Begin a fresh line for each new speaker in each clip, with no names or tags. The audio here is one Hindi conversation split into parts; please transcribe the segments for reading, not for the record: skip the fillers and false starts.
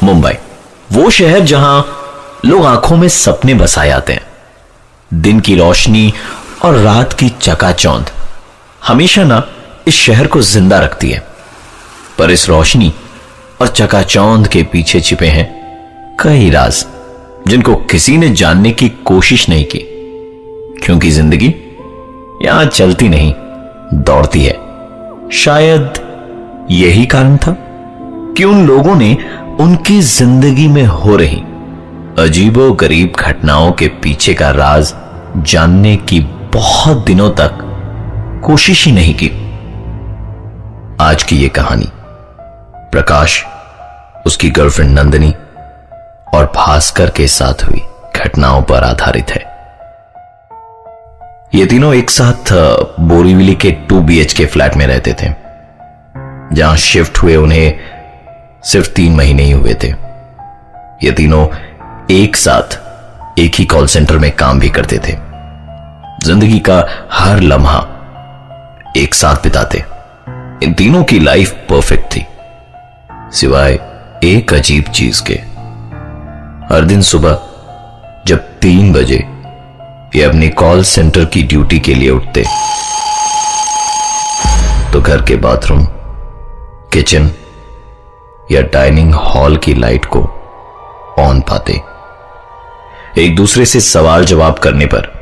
मुंबई, वो शहर जहां लोग आंखों में सपने बसाए आते हैं। दिन की रोशनी और रात की चकाचौंध हमेशा ना इस शहर को जिंदा रखती है। पर इस रोशनी और चकाचौंध के पीछे छिपे हैं कई राज, जिनको किसी ने जानने की कोशिश नहीं की, क्योंकि जिंदगी यहां चलती नहीं, दौड़ती है। शायद यही कारण था कि उन लोगों ने उनकी जिंदगी में हो रही अजीबो गरीब घटनाओं के पीछे का राज जानने की बहुत दिनों तक कोशिश ही नहीं की। आज की यह कहानी प्रकाश, उसकी गर्लफ्रेंड नंदिनी और भास्कर के साथ हुई घटनाओं पर आधारित है। ये तीनों एक साथ बोरीवली के 2 BHK फ्लैट में रहते थे, जहां शिफ्ट हुए उन्हें सिर्फ 3 महीने ही हुए थे। ये तीनों एक साथ एक ही कॉल सेंटर में काम भी करते थे। जिंदगी का हर लम्हा एक साथ बिताते। इन तीनों की लाइफ परफेक्ट थी, सिवाय एक अजीब चीज के। हर दिन सुबह जब 3 बजे ये अपनी कॉल सेंटर की ड्यूटी के लिए उठते, तो घर के बाथरूम, किचन या डाइनिंग हॉल की लाइट को ऑन पाते। एक दूसरे से सवाल जवाब करने पर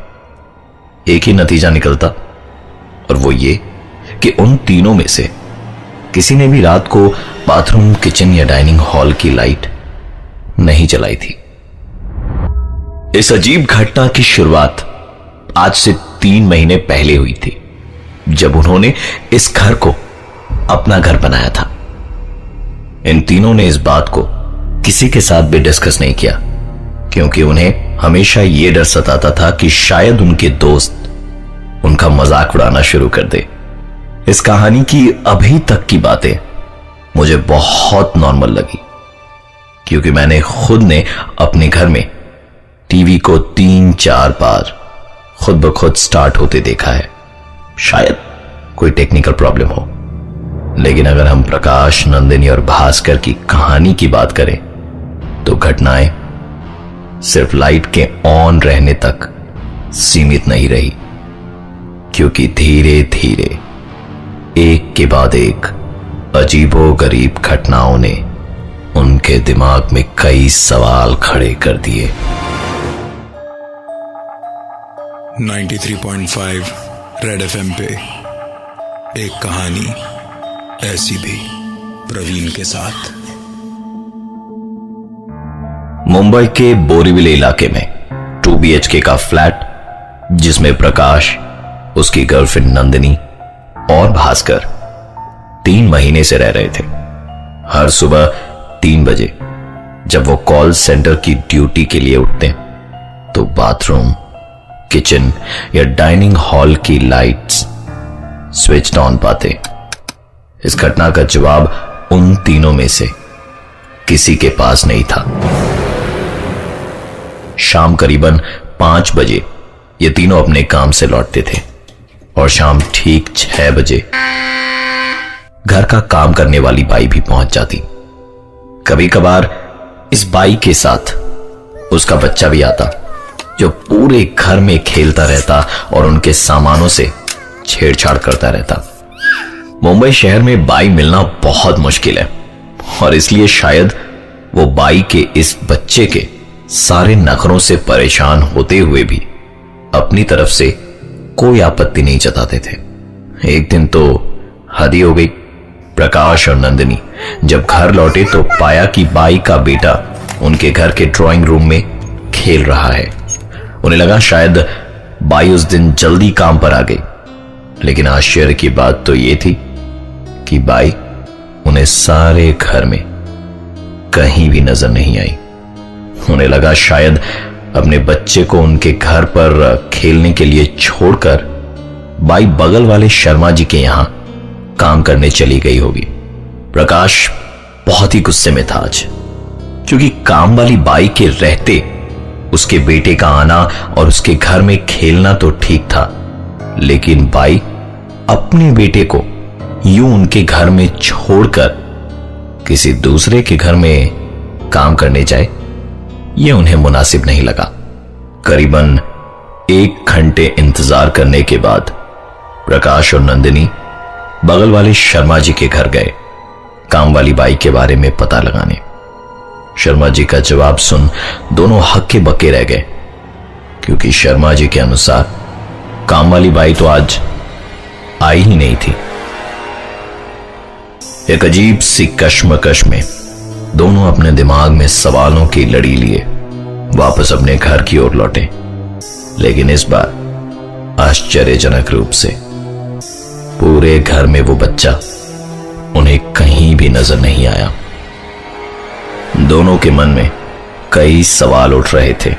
एक ही नतीजा निकलता, और वो ये कि उन तीनों में से किसी ने भी रात को बाथरूम, किचन या डाइनिंग हॉल की लाइट नहीं जलाई थी। इस अजीब घटना की शुरुआत आज से 3 महीने पहले हुई थी, जब उन्होंने इस घर को अपना घर बनाया था। इन तीनों ने इस बात को किसी के साथ भी डिस्कस नहीं किया, क्योंकि उन्हें हमेशा यह डर सताता था कि शायद उनके दोस्त उनका मजाक उड़ाना शुरू कर दे। इस कहानी की अभी तक की बातें मुझे बहुत नॉर्मल लगी, क्योंकि मैंने खुद ने अपने घर में टीवी को 3-4 बार खुद ब खुद स्टार्ट होते देखा है। शायद कोई टेक्निकल प्रॉब्लम हो, लेकिन अगर हम प्रकाश, नंदिनी और भास्कर की कहानी की बात करें तो घटनाएं सिर्फ लाइट के ऑन रहने तक सीमित नहीं रही, क्योंकि धीरे धीरे एक के बाद एक अजीबो गरीब घटनाओं ने उनके दिमाग में कई सवाल खड़े कर दिए।
93.5 रेड FM पे एक कहानी ऐसी भी, प्रवीण के साथ।
मुंबई के बोरीवली इलाके में 2 BHK का फ्लैट, जिसमें प्रकाश, उसकी गर्लफ्रेंड नंदिनी और भास्कर 3 महीने से रह रहे थे। हर सुबह 3 बजे जब वो कॉल सेंटर की ड्यूटी के लिए उठते, तो बाथरूम, किचन या डाइनिंग हॉल की लाइट्स स्विच ऑन पाते। इस घटना का जवाब उन तीनों में से किसी के पास नहीं था। शाम करीबन 5 बजे ये तीनों अपने काम से लौटते थे, और शाम ठीक 6 बजे घर का काम करने वाली बाई भी पहुंच जाती। कभी कभार इस बाई के साथ उसका बच्चा भी आता, जो पूरे घर में खेलता रहता और उनके सामानों से छेड़छाड़ करता रहता। मुंबई शहर में बाई मिलना बहुत मुश्किल है, और इसलिए शायद वो बाई के इस बच्चे के सारे नखरों से परेशान होते हुए भी अपनी तरफ से कोई आपत्ति नहीं जताते थे। एक दिन तो हद ही हो गई। प्रकाश और नंदिनी जब घर लौटे तो पाया कि बाई का बेटा उनके घर के ड्राइंग रूम में खेल रहा है। उन्हें लगा शायद बाई उस दिन जल्दी काम पर आ गई, लेकिन आश्चर्य की बात तो यह थी कि बाई उन्हें सारे घर में कहीं भी नजर नहीं आई। उन्हें लगा शायद अपने बच्चे को उनके घर पर खेलने के लिए छोड़कर बाई बगल वाले शर्मा जी के यहां काम करने चली गई होगी। प्रकाश बहुत ही गुस्से में था आज, क्योंकि काम वाली बाई के रहते उसके बेटे का आना और उसके घर में खेलना तो ठीक था, लेकिन बाई अपने बेटे को यूं उनके घर में छोड़कर किसी दूसरे के घर में काम करने जाए, ये उन्हें मुनासिब नहीं लगा। करीबन 1 घंटे इंतजार करने के बाद प्रकाश और नंदिनी बगल वाले शर्मा जी के घर गए काम वाली बाई के बारे में पता लगाने। शर्मा जी का जवाब सुन दोनों हक्के बक्के रह गए, क्योंकि शर्मा जी के अनुसार काम वाली बाई तो आज आई ही नहीं थी। एक अजीब सी कश्मकश में दोनों अपने दिमाग में सवालों की लड़ी लिए वापस अपने घर की ओर लौटे, लेकिन इस बार आश्चर्यजनक रूप से पूरे घर में वो बच्चा उन्हें कहीं भी नजर नहीं आया। दोनों के मन में कई सवाल उठ रहे थे,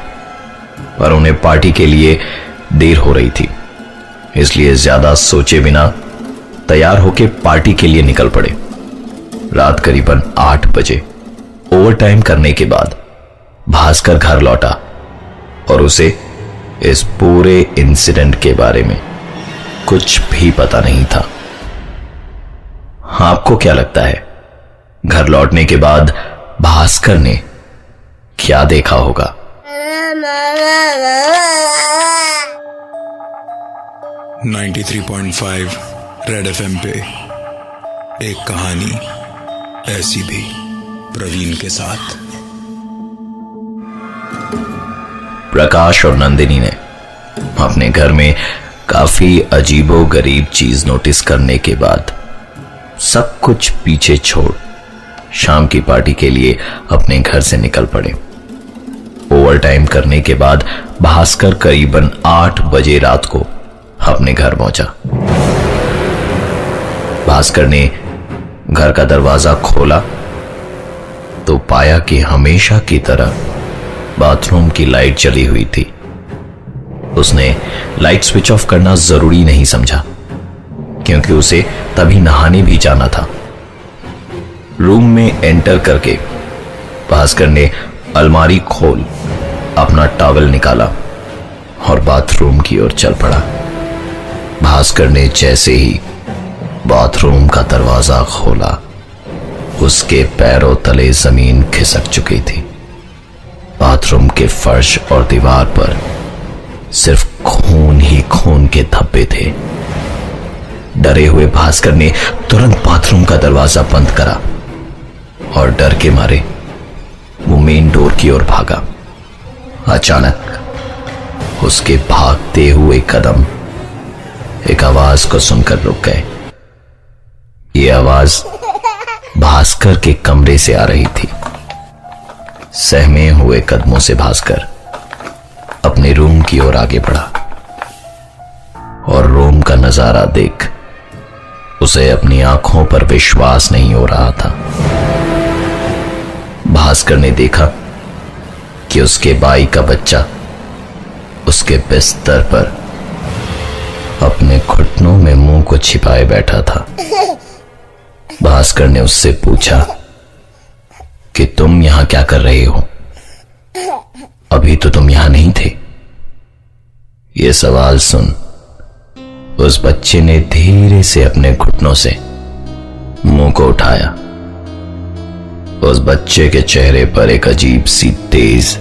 पर उन्हें पार्टी के लिए देर हो रही थी, इसलिए ज्यादा सोचे बिना तैयार होकर पार्टी के लिए निकल पड़े। रात करीबन 8 बजे ओवरटाइम करने के बाद भास्कर घर लौटा और उसे इस पूरे इंसिडेंट के बारे में कुछ भी पता नहीं था। आपको क्या लगता है, घर लौटने के बाद भास्कर ने क्या देखा होगा?
93.5 रेड एफएम पे एक कहानी ऐसी भी, प्रवीण के साथ।
प्रकाश और नंदिनी ने अपने घर में काफी अजीबोगरीब चीज नोटिस करने के बाद सब कुछ पीछे छोड़ शाम की पार्टी के लिए अपने घर से निकल पड़े। ओवरटाइम करने के बाद भास्कर करीबन 8 बजे रात को अपने घर पहुंचा। भास्कर ने घर का दरवाजा खोला तो पाया कि हमेशा की तरह बाथरूम की लाइट जली हुई थी। उसने लाइट स्विच ऑफ करना जरूरी नहीं समझा, क्योंकि उसे तभी नहाने भी जाना था। रूम में एंटर करके भास्कर ने अलमारी खोल अपना टॉवल निकाला और बाथरूम की ओर चल पड़ा। भास्कर ने जैसे ही बाथरूम का दरवाजा खोला, उसके पैरों तले जमीन खिसक चुकी थी। बाथरूम के फर्श और दीवार पर सिर्फ खून ही खून के धब्बे थे। डरे हुए भास्कर ने तुरंत बाथरूम का दरवाजा बंद करा और डर के मारे वो मेन डोर की ओर भागा। अचानक उसके भागते हुए कदम एक आवाज को सुनकर रुक गए। ये आवाज भास्कर के कमरे से आ रही थी। सहमे हुए कदमों से भास्कर अपने रूम की ओर आगे बढ़ा और रूम का नजारा देख उसे अपनी आंखों पर विश्वास नहीं हो रहा था। भास्कर ने देखा कि उसके भाई का बच्चा उसके बिस्तर पर अपने घुटनों में मुंह को छिपाए बैठा था। भास्कर ने उससे पूछा कि तुम यहां क्या कर रहे हो? अभी तो तुम यहां नहीं थे। यह सवाल सुन उस बच्चे ने धीरे से अपने घुटनों से मुंह को उठाया। उस बच्चे के चेहरे पर एक अजीब सी तेज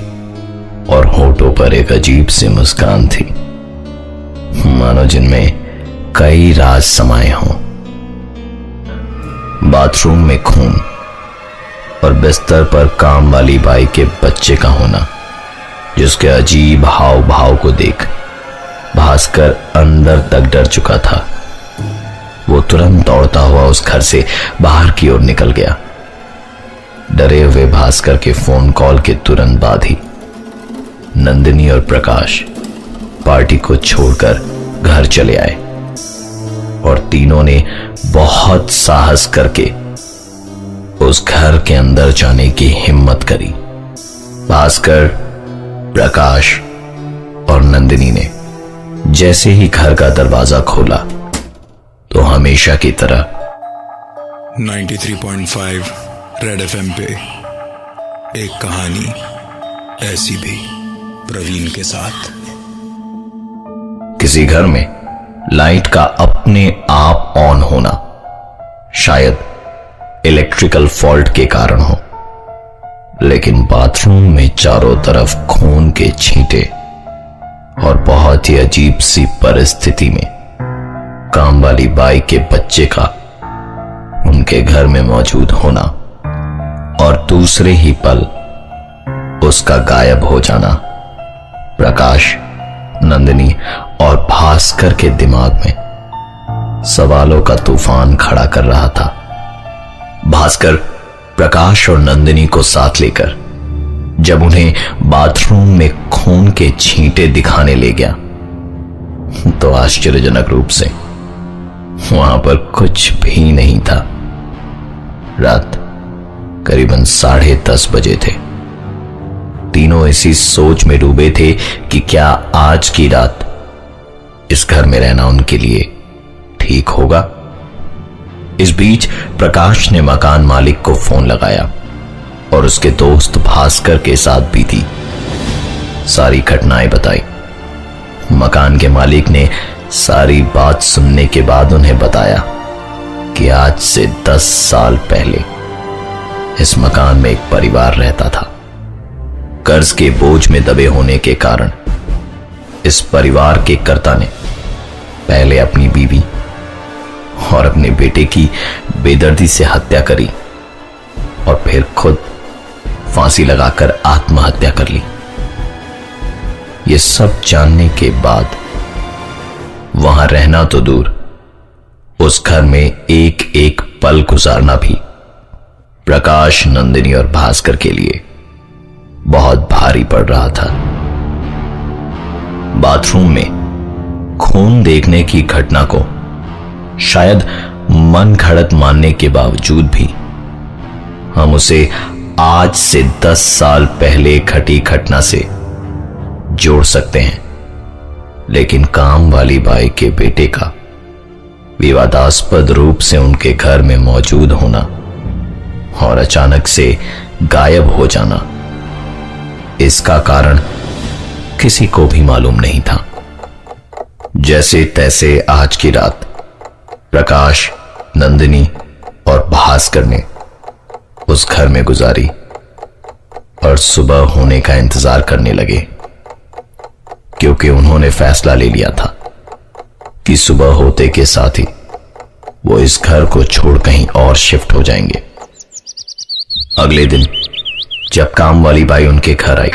और होठों पर एक अजीब सी मुस्कान थी, मानो जिनमें कई राज समाये हों। बाथरूम में खून और बिस्तर पर काम वाली बाई के बच्चे का होना, जिसके अजीब हाव भाव को देख भास्कर अंदर तक डर चुका था। वो तुरंत दौड़ता हुआ उस घर से बाहर की ओर निकल गया। डरे हुए भास्कर के फोन कॉल के तुरंत बाद ही नंदिनी और प्रकाश पार्टी को छोड़कर घर चले आए और तीनों ने बहुत साहस करके उस घर के अंदर जाने की हिम्मत करी। भास्कर, प्रकाश और नंदिनी ने जैसे ही घर का दरवाजा खोला तो हमेशा की तरह
93.5 रेड एफएम पे एक कहानी ऐसी भी, प्रवीण के साथ।
किसी घर में लाइट का अपने आप ऑन होना शायद इलेक्ट्रिकल फॉल्ट के कारण हो, लेकिन बाथरूम में चारों तरफ खून के छींटे और बहुत ही अजीब सी परिस्थिति में काम वाली बाई के बच्चे का उनके घर में मौजूद होना और दूसरे ही पल उसका गायब हो जाना प्रकाश, नंदिनी और भास्कर के दिमाग में सवालों का तूफान खड़ा कर रहा था। भास्कर प्रकाश और नंदिनी को साथ लेकर जब उन्हें बाथरूम में खून के छींटे दिखाने ले गया तो आश्चर्यजनक रूप से वहां पर कुछ भी नहीं था। रात करीबन 10:30 बजे थे। तीनों इसी सोच में डूबे थे कि क्या आज की रात इस घर में रहना उनके लिए ठीक होगा। इस बीच प्रकाश ने मकान मालिक को फोन लगाया और उसके दोस्त भास्कर के साथ भी थी सारी घटनाएं बताई। मकान के मालिक ने सारी बात सुनने के बाद उन्हें बताया कि आज से 10 साल पहले इस मकान में एक परिवार रहता था। कर्ज के बोझ में दबे होने के कारण इस परिवार के कर्ता ने पहले अपनी बीवी और अपने बेटे की बेदर्दी से हत्या करी और फिर खुद फांसी लगाकर आत्महत्या कर ली। ये सब जानने के बाद वहां रहना तो दूर, उस घर में एक एक पल गुजारना भी प्रकाश, नंदिनी और भास्कर के लिए बहुत भारी पड़ रहा था। बाथरूम में खून देखने की घटना को शायद मन घड़त मानने के बावजूद भी हम उसे आज से 10 साल पहले घटी घटना से जोड़ सकते हैं, लेकिन काम वाली बाई के बेटे का विवादास्पद रूप से उनके घर में मौजूद होना और अचानक से गायब हो जाना, इसका कारण किसी को भी मालूम नहीं था। जैसे तैसे आज की रात प्रकाश, नंदिनी और भास्कर ने उस घर में गुजारी और सुबह होने का इंतजार करने लगे, क्योंकि उन्होंने फैसला ले लिया था कि सुबह होते के साथ ही वो इस घर को छोड़ कहीं और शिफ्ट हो जाएंगे। अगले दिन जब काम वाली बाई उनके घर आई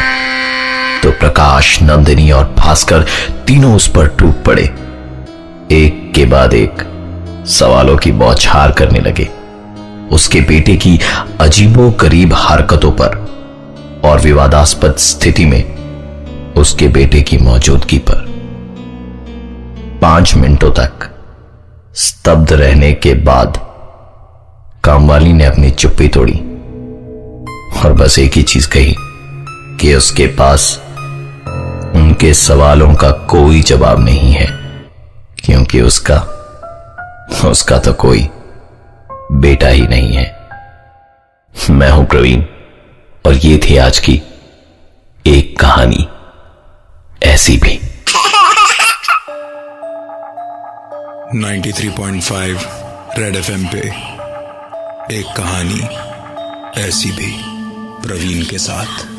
तो प्रकाश, नंदिनी और भास्कर तीनों उस पर टूट पड़े। एक के बाद एक सवालों की बौछार करने लगे, उसके बेटे की अजीबोगरीब हरकतों पर और विवादास्पद स्थिति में उसके बेटे की मौजूदगी पर। 5 मिनटों तक स्तब्ध रहने के बाद कामवाली ने अपनी चुप्पी तोड़ी और बस एक ही चीज कही कि उसके पास उनके सवालों का कोई जवाब नहीं है, क्योंकि उसका तो कोई बेटा ही नहीं है। मैं हूं प्रवीण और ये थी आज की एक कहानी ऐसी भी।
93.5 रेड एफएम पे एक कहानी ऐसी भी, प्रवीण के साथ।